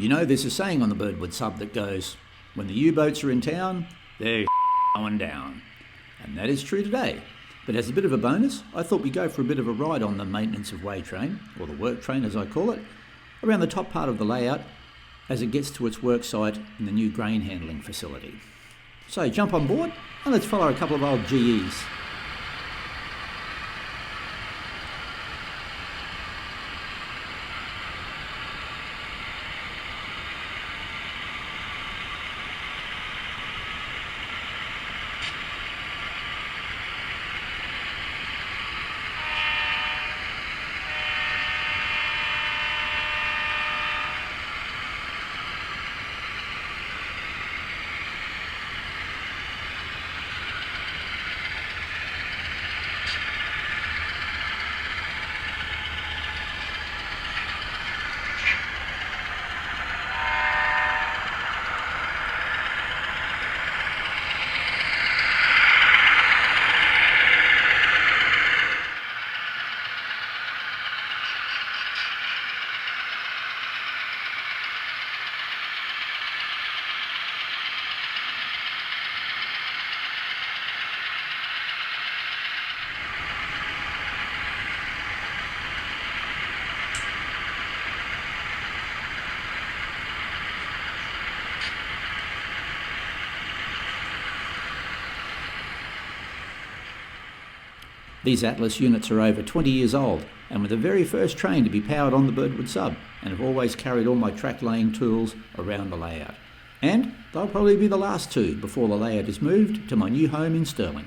You know, there's a saying on the Birdwood sub that goes, when the U-boats are in town, they're going down. And that is true today. But as a bit of a bonus, I thought we'd go for a bit of a ride on the maintenance of way train, or the work train as I call it, around the top part of the layout as it gets to its work site in the new grain handling facility. So jump on board and let's follow a couple of old GEs. These Atlas units are over 20 years old and were the very first train to be powered on the Birdwood sub, and have always carried all my track laying tools around the layout. And they'll probably be the last two before the layout is moved to my new home in Stirling.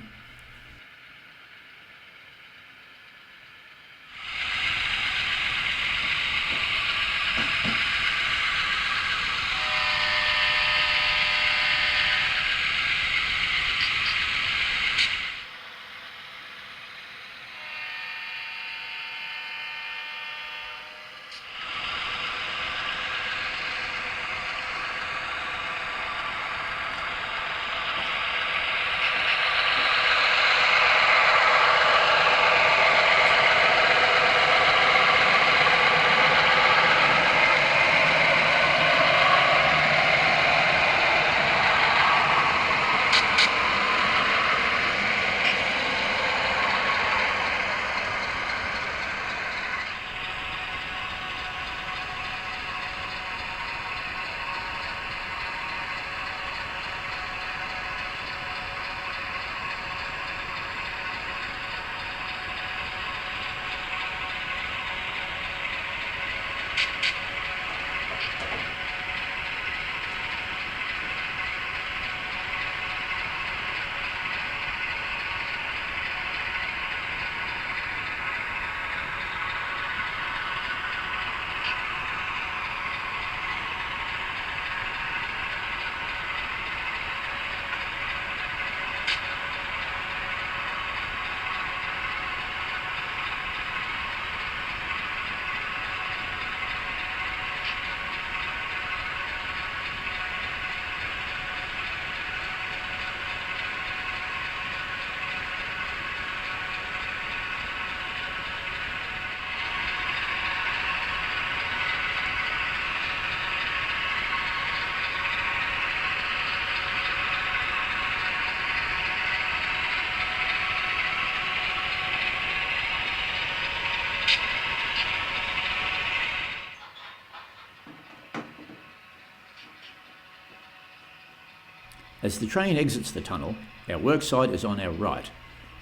As the train exits the tunnel, our worksite is on our right,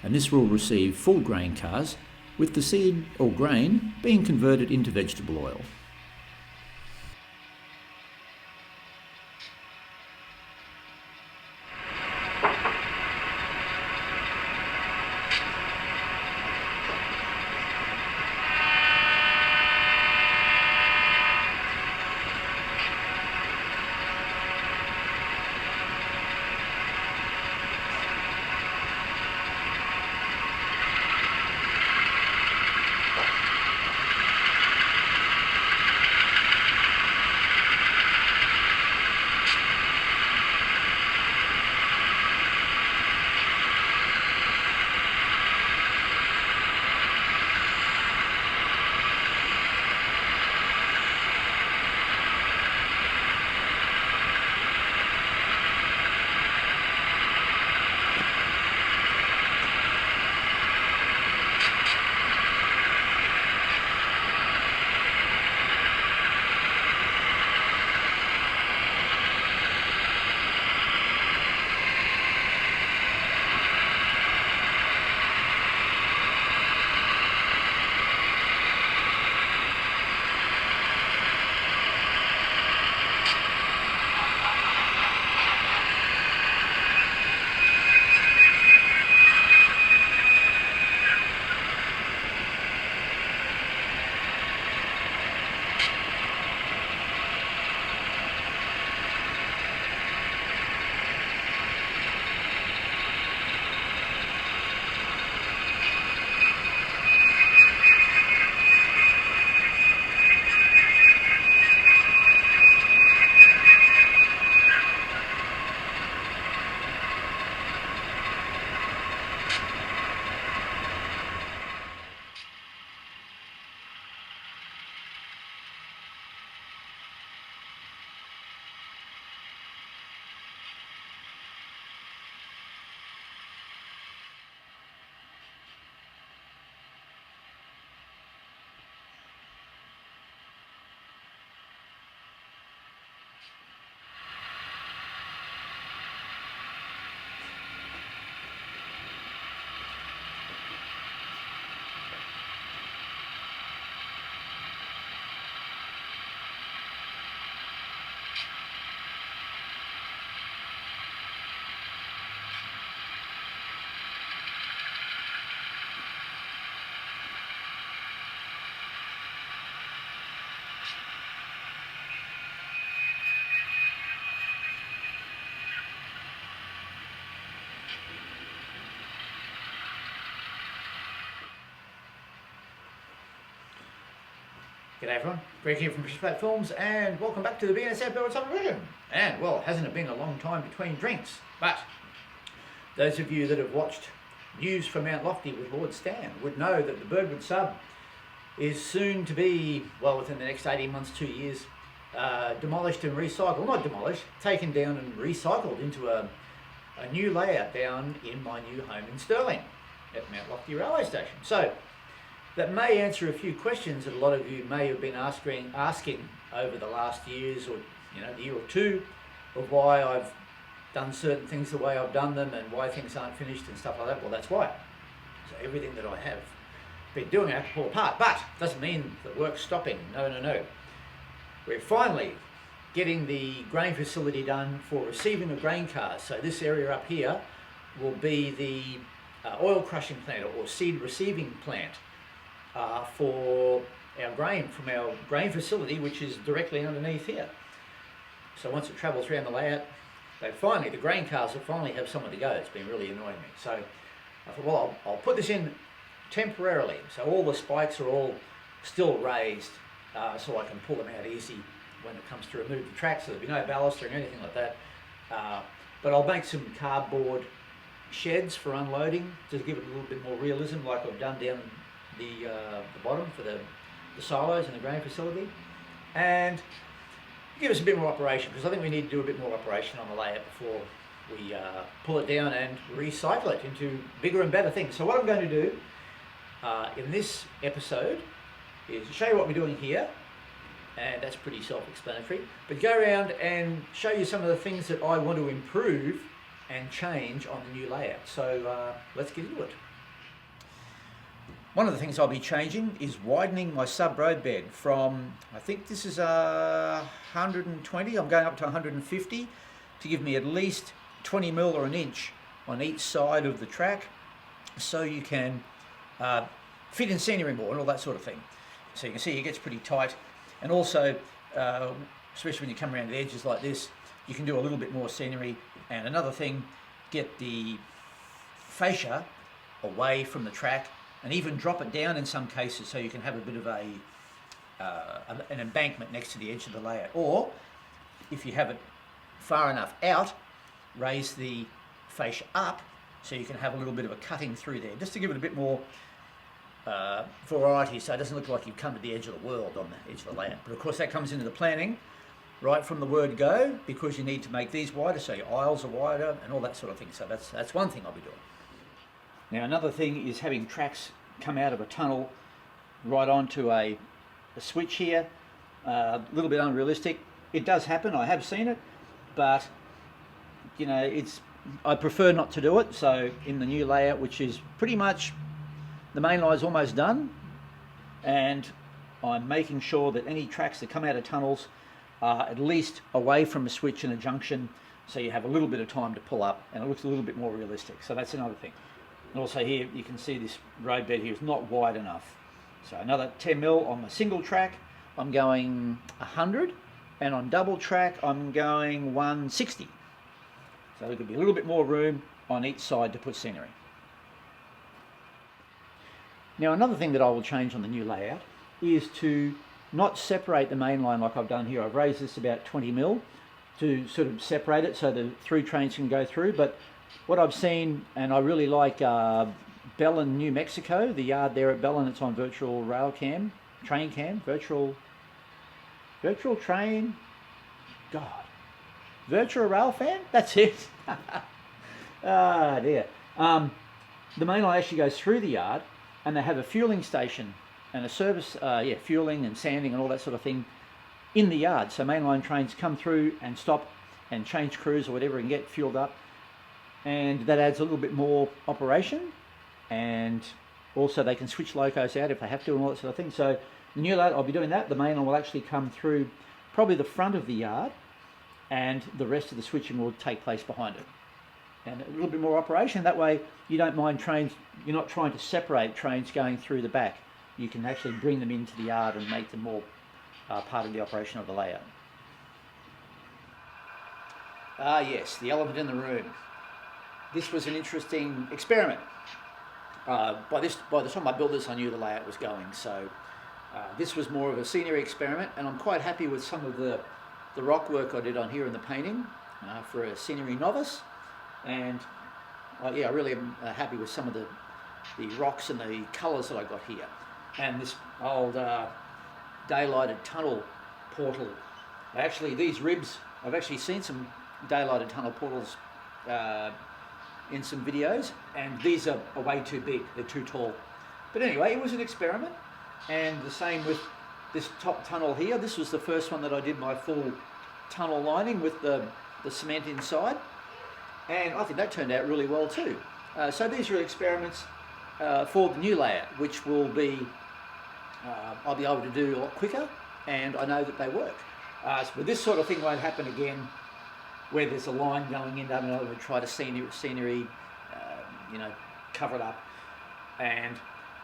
and this will receive full grain cars, with the seed or grain being converted into vegetable oil. G'day everyone, Greg here from British Films, and welcome back to the BNSF Birdwood Subdivision. And well, hasn't it been a long time between drinks? But those of you that have watched news from Mount Lofty with Lord Stan would know that the Birdwood sub is soon to be, well, within the next 18 months, 2 years, demolished and recycled. Not demolished, taken down and recycled into a new layout down in my new home in Stirling at Mount Lofty Railway Station. So that may answer a few questions that a lot of you may have been asking over the last years, or the year or two, of why I've done certain things the way I've done them and why things aren't finished and stuff like that. Well, that's why. So everything that I have been doing, I have to pull apart. But doesn't mean the work's stopping. No. We're finally getting the grain facility done for receiving the grain cars. So this area up here will be the oil crushing plant or seed receiving plant for our grain from our grain facility, which is directly underneath here. So once it travels around the layout, the grain cars will finally have somewhere to go. It's been really annoying me. So I thought, well, I'll put this in temporarily. So all the spikes are all still raised, so I can pull them out easy when it comes to remove the track, so there'll be no ballast or anything like that. But I'll make some cardboard sheds for unloading to give it a little bit more realism, like I've done down the bottom for the silos in the grain facility, and give us a bit more operation, because I think we need to do a bit more operation on the layout before we pull it down and recycle it into bigger and better things. So what I'm going to do in this episode is show you what we're doing here, and that's pretty self-explanatory, but go around and show you some of the things that I want to improve and change on the new layout. So let's get into it. One of the things I'll be changing is widening my sub road bed from, I think this is 120, I'm going up to 150 to give me at least 20 mil or an inch on each side of the track, so you can fit in scenery more and all that sort of thing. So you can see it gets pretty tight, and also especially when you come around the edges like this, you can do a little bit more scenery. And another thing, get the fascia away from the track and even drop it down in some cases, so you can have a bit of an embankment next to the edge of the layout. Or if you have it far enough out, raise the fascia up so you can have a little bit of a cutting through there, just to give it a bit more variety, so it doesn't look like you've come to the edge of the world on the edge of the layout. But of course that comes into the planning right from the word go, because you need to make these wider so your aisles are wider and all that sort of thing. So that's one thing I'll be doing. Now another thing is having tracks come out of a tunnel right onto a switch here. A little bit unrealistic. It does happen, I have seen it, but I prefer not to do it. So in the new layout, which is pretty much, the main line is almost done, and I'm making sure that any tracks that come out of tunnels are at least away from a switch and a junction, so you have a little bit of time to pull up and it looks a little bit more realistic. So that's another thing. And also here you can see this road bed here is not wide enough. So another 10 mil on the single track, I'm going 100, and on double track I'm going 160. So there could be a little bit more room on each side to put scenery. Now another thing that I will change on the new layout is to not separate the main line like I've done here. I've raised this about 20 mil to sort of separate it so the through trains can go through. But what I've seen, and I really like Bellin, New Mexico, the yard there at Bellin, it's on virtual rail cam, train cam, virtual train, virtual rail fan, that's it. Ah dear. The main line actually goes through the yard, and they have a fueling station and a service, fueling and sanding and all that sort of thing in the yard. So mainline trains come through and stop and change crews or whatever and get fueled up. And that adds a little bit more operation, and also they can switch locos out if they have to and all that sort of thing. So the new layout, I'll be doing that. The main line will actually come through probably the front of the yard, and the rest of the switching will take place behind it. And a little bit more operation, that way you don't mind trains, you're not trying to separate trains going through the back. You can actually bring them into the yard and make them more part of the operation of the layout. Ah yes, the elephant in the room. This was an interesting experiment. By the time I built this, I knew the layout was going, so This was more of a scenery experiment, and I'm quite happy with some of the rock work I did on here in the painting for a scenery novice. And yeah, I really am happy with some of the rocks and the colours that I got here. And this old daylighted tunnel portal. Actually, these ribs, I've actually seen some daylighted tunnel portals in some videos, and these are way too big, they're too tall. But anyway, it was an experiment, and the same with this top tunnel here. This was the first one that I did my full tunnel lining with the cement inside, and I think that turned out really well too. So these are experiments for the new layout, which will be, I'll be able to do a lot quicker, and I know that they work. But this sort of thing won't happen again, where there's a line going in, and I would try to scenery, you know, cover it up, and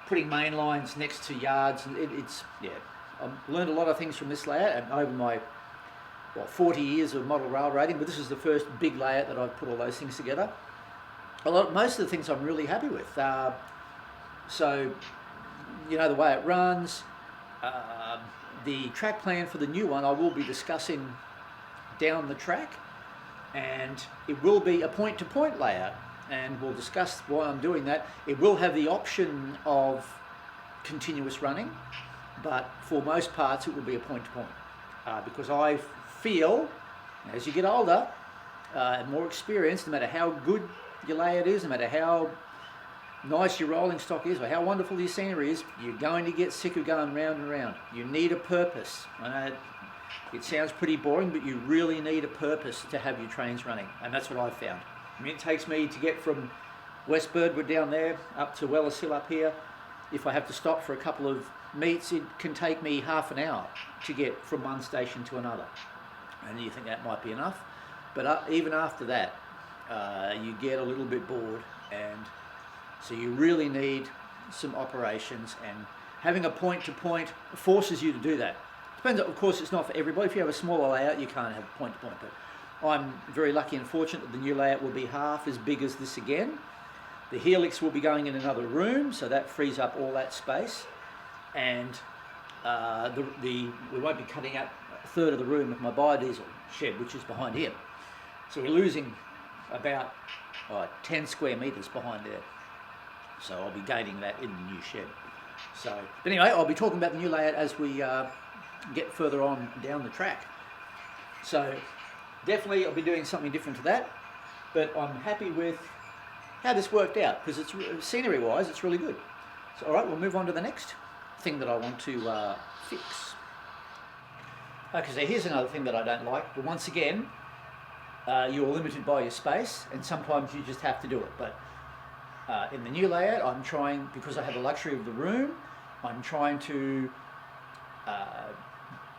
putting main lines next to yards. And yeah, I've learned a lot of things from this layout, and over my 40 years of model railroading, but this is the first big layout that I've put all those things together. Most of the things I'm really happy with. So, you know, the way it runs, the track plan for the new one I will be discussing down the track, and it will be a point-to-point layout, and we'll discuss why I'm doing that. It will have the option of continuous running, but for most parts it will be a point-to-point, because I feel as you get older and more experienced, no matter how good your layout is, no matter how nice your rolling stock is or how wonderful your scenery is, you're going to get sick of going round and round. You need a purpose. I know it sounds pretty boring, but you really need a purpose to have your trains running, and that's what I've found. I mean, it takes me to get from West Birdwood down there up to Wellis Hill up here. If I have to stop for a couple of meets, it can take me half an hour to get from one station to another. And you think that might be enough, but even after that, you get a little bit bored, and so you really need some operations, and having a point-to-point forces you to do that. Depends, of course, it's not for everybody. If you have a smaller layout, you can't have point-to-point, but I'm very lucky and fortunate that the new layout will be half as big as this again. The helix will be going in another room, so that frees up all that space, and we won't be cutting out a third of the room with my biodiesel shed, which is behind here. So we're losing about 10 square metres behind there. So I'll be gaining that in the new shed. So, but anyway, I'll be talking about the new layout as we get further on down the track. So definitely I'll be doing something different to that, but I'm happy with how this worked out, because it's scenery-wise, it's really good. So all right, we'll move on to the next thing that I want to fix. Okay, so here's another thing that I don't like, but once again, you're limited by your space, and sometimes you just have to do it. But in the new layout, I'm trying, because I have the luxury of the room, I'm trying to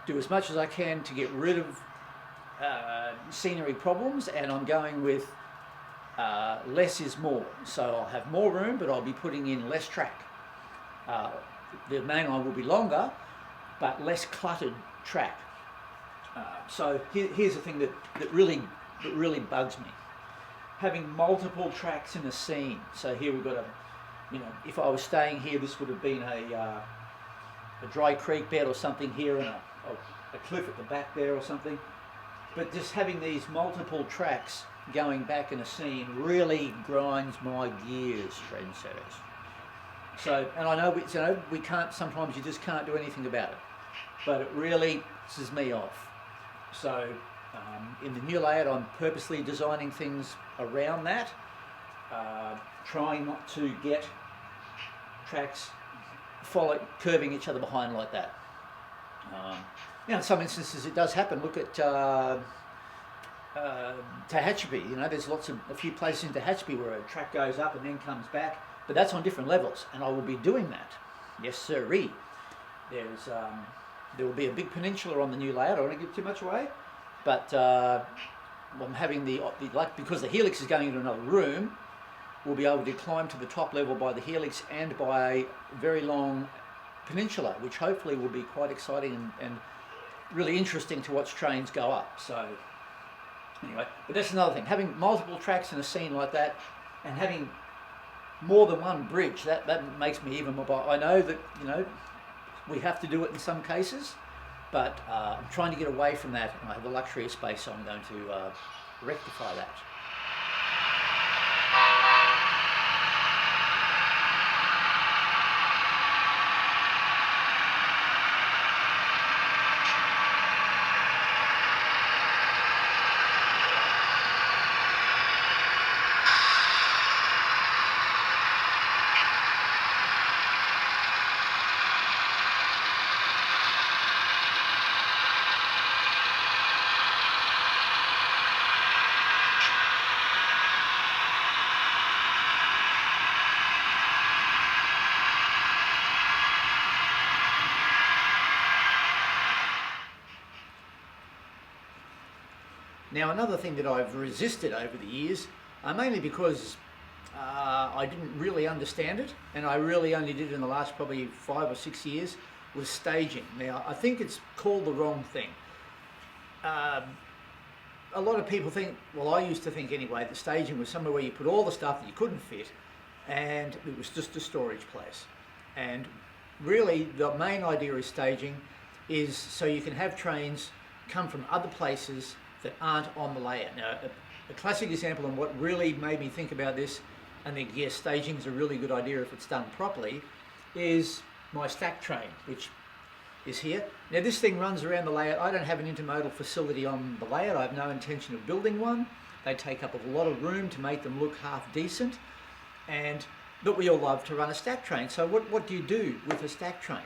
do as much as I can to get rid of scenery problems, and I'm going with less is more. So I'll have more room, but I'll be putting in less track. The main line will be longer, but less cluttered track. So here's the thing that really bugs me. Having multiple tracks in a scene. So here we've got if I was staying here, this would have been a dry creek bed or something here, and a cliff at the back there or something. But just having these multiple tracks going back in a scene really grinds my gears, trendsetters. So, and I know we can't, sometimes you just can't do anything about it, but it really pisses me off. So in the new layout, I'm purposely designing things around that, trying not to get tracks curving each other behind like that. In some instances it does happen. Look at Tehachapi. There's a few places in Tehachapi where a track goes up and then comes back, but that's on different levels, and I will be doing that. Yes, sirree. There will be a big peninsula on the new layout. I don't want to give too much away, but I'm having because the helix is going into another room, we'll be able to climb to the top level by the helix and by a very long peninsula, which hopefully will be quite exciting and really interesting to watch trains go up. So anyway, but that's another thing. Having multiple tracks in a scene like that, and having more than one bridge, that makes me even more. I know that We have to do it in some cases, but I'm trying to get away from that. I have the luxury of space, so I'm going to rectify that. Now, another thing that I've resisted over the years, mainly because I didn't really understand it, and I really only did it in the last probably 5 or 6 years, was staging. Now, I think it's called the wrong thing. A lot of people think, well, I used to think anyway, that staging was somewhere where you put all the stuff that you couldn't fit, and it was just a storage place. And really, the main idea of staging is so you can have trains come from other places that aren't on the layout. Now, a classic example and what really made me think about this, and think, yes, staging is a really good idea if it's done properly, is my stack train, which is here. Now, this thing runs around the layout. I don't have an intermodal facility on the layout. I have no intention of building one. They take up a lot of room to make them look half decent, but we all love to run a stack train. So what do you do with a stack train?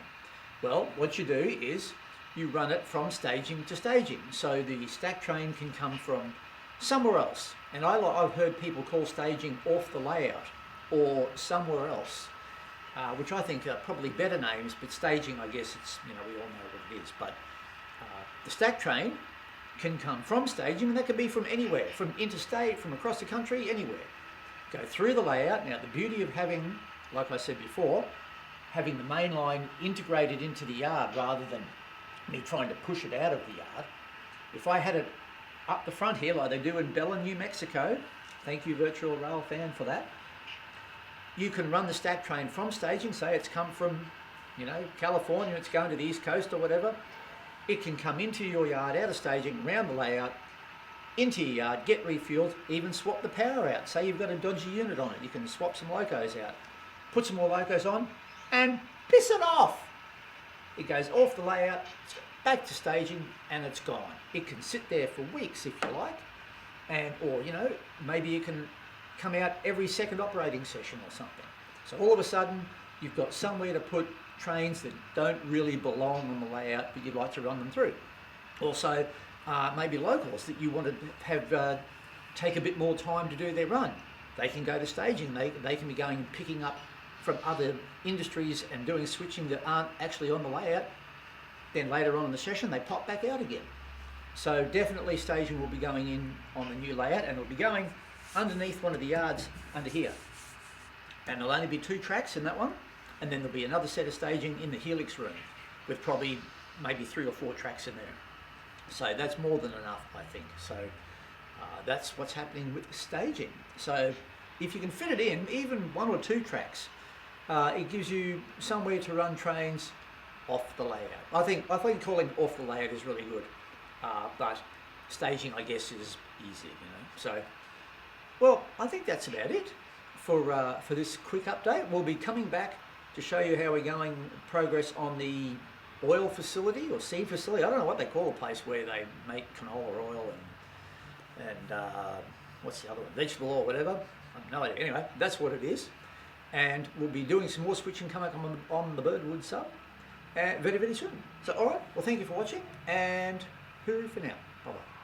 Well, what you do is you run it from staging to staging. So the stack train can come from somewhere else. And I've heard people call staging off the layout or somewhere else, which I think are probably better names, but staging, I guess it's, we all know what it is. But the stack train can come from staging, and that can be from anywhere, from interstate, from across the country, anywhere. Go through the layout. Now, the beauty of having, like I said before, having the main line integrated into the yard rather than me trying to push it out of the yard. If I had it up the front here like they do in Bella, New Mexico, thank you Virtual Rail fan for that, you can run the stack train from staging. Say it's come from, California, it's going to the East Coast or whatever. It can come into your yard out of staging, round the layout, into your yard, get refueled, even swap the power out. Say you've got a dodgy unit on it, you can swap some locos out, put some more locos on, and piss it off. It goes off the layout, back to staging, and it's gone. It can sit there for weeks if you like, or maybe it can come out every second operating session or something. So all of a sudden, you've got somewhere to put trains that don't really belong on the layout, but you'd like to run them through. Also, maybe locals that you want to have take a bit more time to do their run. They can go to staging. They can be going and picking up from other industries and doing switching that aren't actually on the layout. Then later on in the session, they pop back out again. So definitely staging will be going in on the new layout, and it'll be going underneath one of the yards under here. And there'll only be 2 tracks in that one, and then there'll be another set of staging in the helix room with probably maybe 3 or 4 tracks in there. So that's more than enough, I think. So that's what's happening with the staging. So if you can fit it in, even 1 or 2 tracks, it gives you somewhere to run trains off the layout. I think calling off the layout is really good, but staging, I guess, is easier, So, well, I think that's about it for this quick update. We'll be coming back to show you how we're going progress on the oil facility or seed facility. I don't know what they call a place where they make canola oil and what's the other one? Vegetable oil, whatever. I have no idea. Anyway, that's what it is. And we'll be doing some more switching coming up on the Birdwood sub very, very soon. So, all right. Well, thank you for watching, and hooroo for now. Bye-bye.